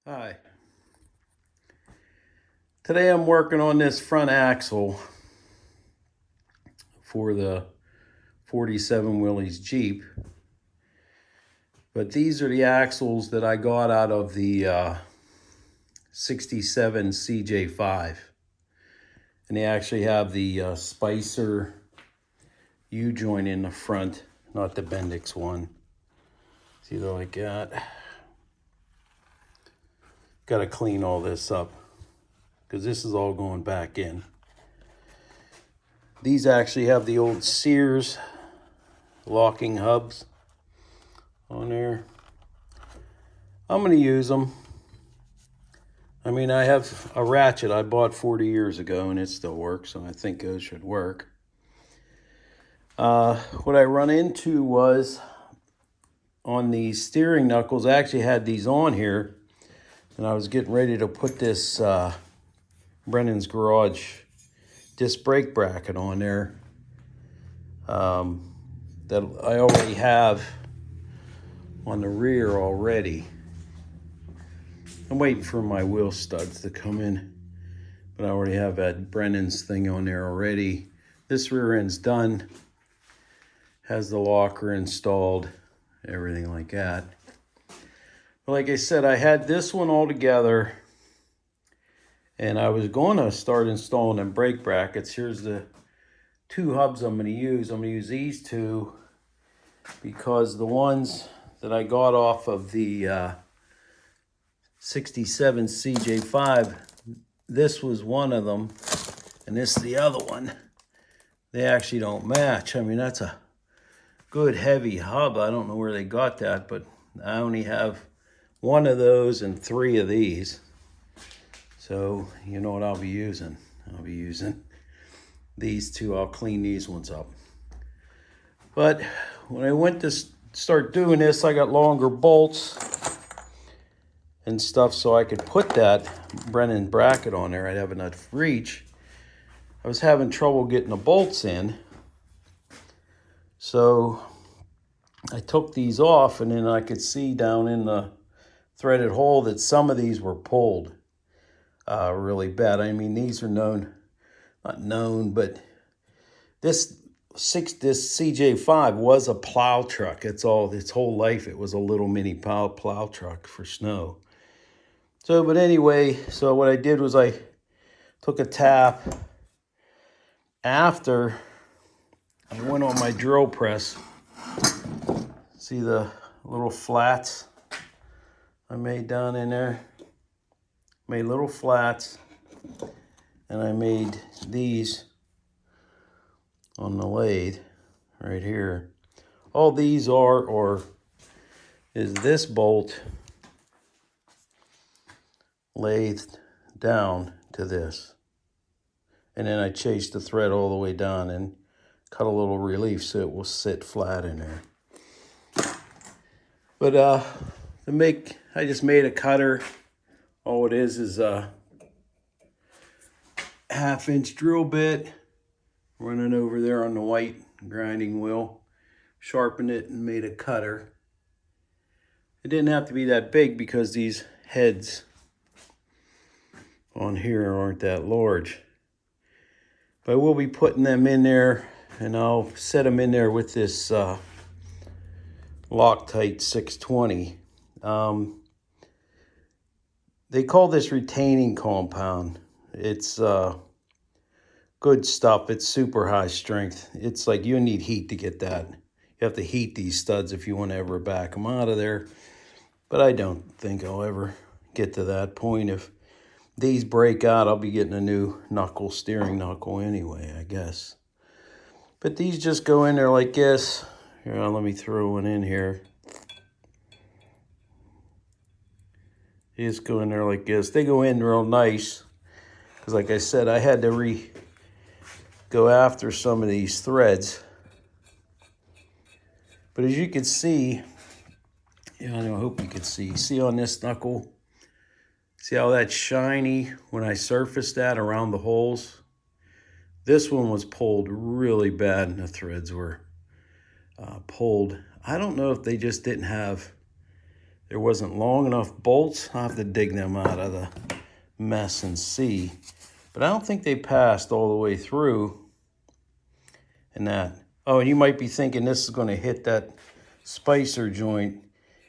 Hi. Today I'm working on this front axle for the 47 Willys Jeep. But these are the axles that I got out of the 67 CJ5. And they actually have the Spicer U-joint in the front, not the Bendix one. See, they're like that. Got to clean all this up because this is all going back in. These actually have the old Sears locking hubs on there. I'm going to use them. I mean, I have a ratchet I bought 40 years ago and it still works, so I think it should work. What I run into was on these steering knuckles, I actually had these on here and I was getting ready to put this Brennan's Garage disc brake bracket on there that I already have on the rear already. I'm waiting for my wheel studs to come in, but I already have that Brennan's thing on there already. This rear end's done, has the locker installed, everything like that. But like I said, I had this one all together and I was going to start installing them brake brackets. Here's the two hubs I'm going to use. I'm going to use these two because the ones that I got off of the 67 CJ5, this was one of them and this is the other one. They actually don't match. I mean, that's a good heavy hub. I don't know where they got that, but I only have one of those and three of these. So you know what I'll be using? I'll be using these two. I'll clean these ones up. But when I went to start doing this, I got longer bolts and stuff so I could put that Brennan bracket on there. I'd have enough reach. I was having trouble getting the bolts in. So I took these off and then I could see down in the threaded hole that some of these were pulled really bad. I mean, these are not known, but this CJ5 was a plow truck. Its whole life it was a little mini plow truck for snow. So, but anyway, so what I did was I took a tap after I went on my drill press. See the little flats I made down in there? Made little flats, and I made these on the lathe right here. All these is this bolt lathed down to this. And then I chased the thread all the way down and cut a little relief so it will sit flat in there. But I just made a cutter. All it is a 1/2-inch drill bit running over there on the white grinding wheel. Sharpened it and made a cutter. It didn't have to be that big because these heads on here aren't that large. But we'll be putting them in there and I'll set them in there with this Loctite 620. They call this retaining compound. It's good stuff. It's super high strength. It's like you need heat to get that. You have to heat these studs if you want to ever back them out of there. But I don't think I'll ever get to that point. If these break out, I'll be getting a new knuckle, steering knuckle anyway, I guess. But these just go in there like this. Here, let me throw one in here. They just go in there like this. They go in real nice. Because like I said, I had to go after some of these threads. But as you can see, I hope you can see on this knuckle, see how that's shiny when I surfaced that around the holes? This one was pulled really bad and the threads were pulled. I don't know if they just didn't have there wasn't long enough bolts. I'll have to dig them out of the mess and see. But I don't think they passed all the way through. And that. Oh, and you might be thinking this is going to hit that spacer joint.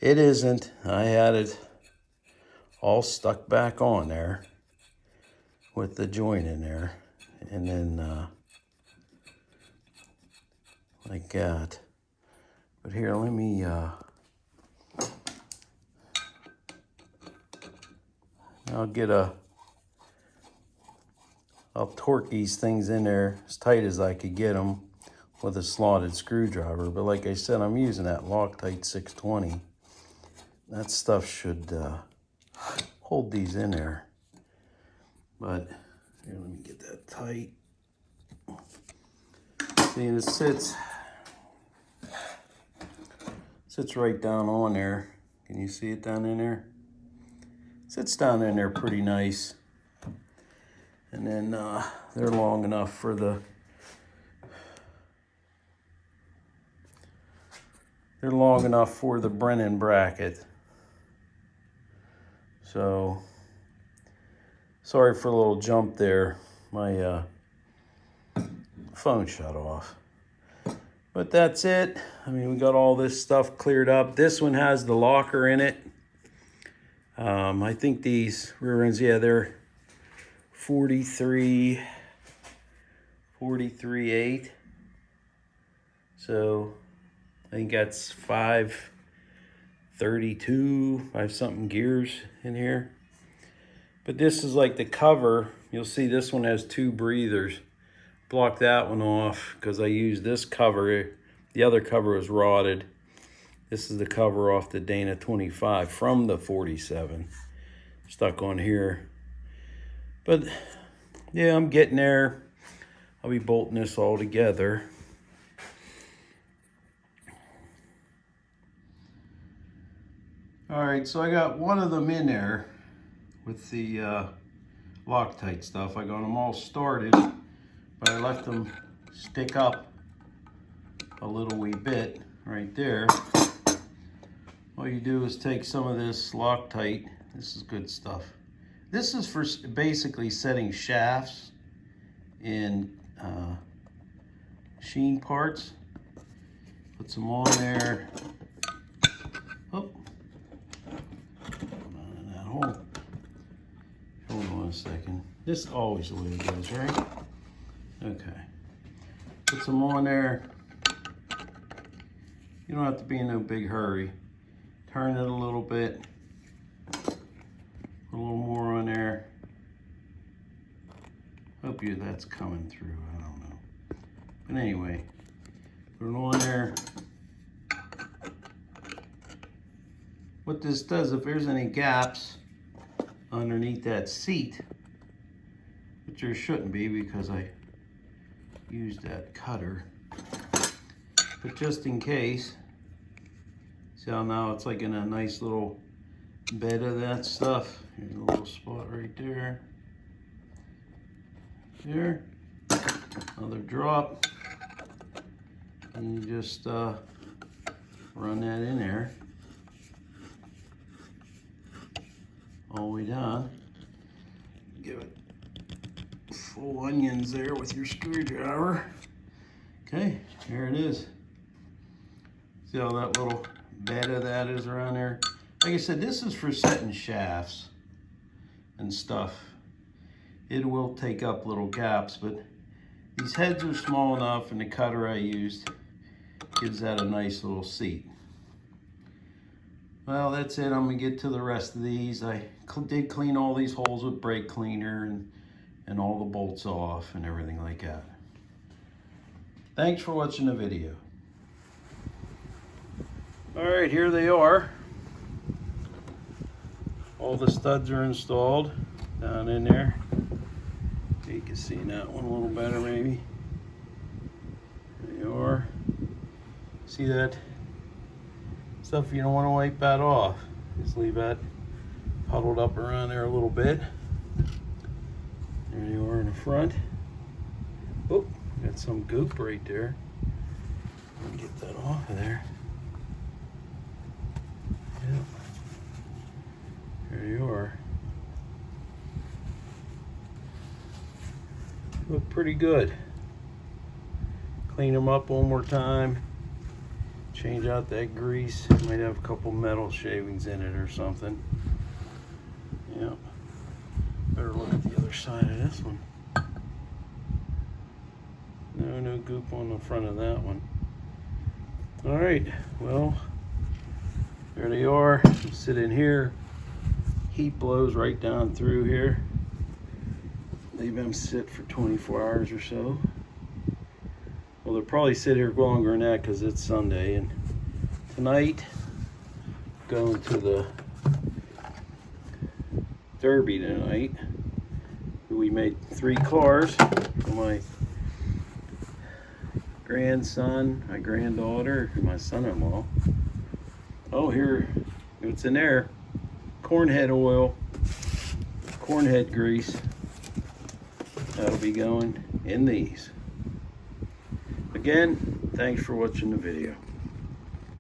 It isn't. I had it all stuck back on there with the joint in there. And then like that. But here, let me I'll torque these things in there as tight as I could get them with a slotted screwdriver. But like I said, I'm using that Loctite 620. That stuff should hold these in there. But here, let me get that tight. See, it sits right down on there. Can you see it down in there? Sits down in there pretty nice. And then they're long enough for the Brennan bracket. So sorry for a little jump there. My phone shut off. But that's it. I mean, we got all this stuff cleared up. This one has the locker in it. I think these rear ends, yeah, they're 43.8. So I think that's 532, 5 something gears in here. But this is like the cover. You'll see this one has 2 breathers. Block that one off because I used this cover. The other cover was rotted. This is the cover off the Dana 25 from the 47. Stuck on here. But yeah, I'm getting there. I'll be bolting this all together. All right, so I got one of them in there with the Loctite stuff. I got them all started, but I left them stick up a little wee bit right there. All you do is take some of this Loctite. This is good stuff. This is for basically setting shafts in machine parts. Put some on there. Oh, on in that hole. Hold on a second. This is always the way it goes, right? Okay. Put some on there. You don't have to be in no big hurry. Turn it a little bit. Put a little more on there. Hope that's coming through. I don't know. But anyway, put it on there. What this does, if there's any gaps underneath that seat, which there shouldn't be because I used that cutter, but just in case, see how now it's like in a nice little bed of that stuff. Here's a little spot right there. There. Another drop. And you just run that in there. All the way down. Give it full onions there with your screwdriver. Okay, there it is. See how that little bed of that is around there? Like I said, this is for setting shafts and stuff. It will take up little gaps, but these heads are small enough, and the cutter I used gives that a nice little seat. Well, that's it. I'm gonna get to the rest of these. I did clean all these holes with brake cleaner and all the bolts off and everything like that. Thanks for watching the video. All right, here they are. All the studs are installed down in there. You can see that one a little better maybe. There you are. See that stuff? You don't want to wipe that off. Just leave that huddled up around there a little bit. There you are in the front. Oh, got some goop right there. Let me get that off of there. Yep. There you are. Look pretty good. Clean them up one more time. Change out that grease. Might have a couple metal shavings in it or something. Yeah. Better look at the other side of this one. No goop on the front of that one. All right, well, there they are. Sit in here. Heat blows right down through here. Leave them sit for 24 hours or so. Well, they'll probably sit here longer than that because it's Sunday. And tonight, going to the Derby tonight. We made 3 cars for my grandson, my granddaughter, and my son-in-law. Oh, here, what's in there? Cornhead oil, cornhead grease. That'll be going in these. Again, thanks for watching the video.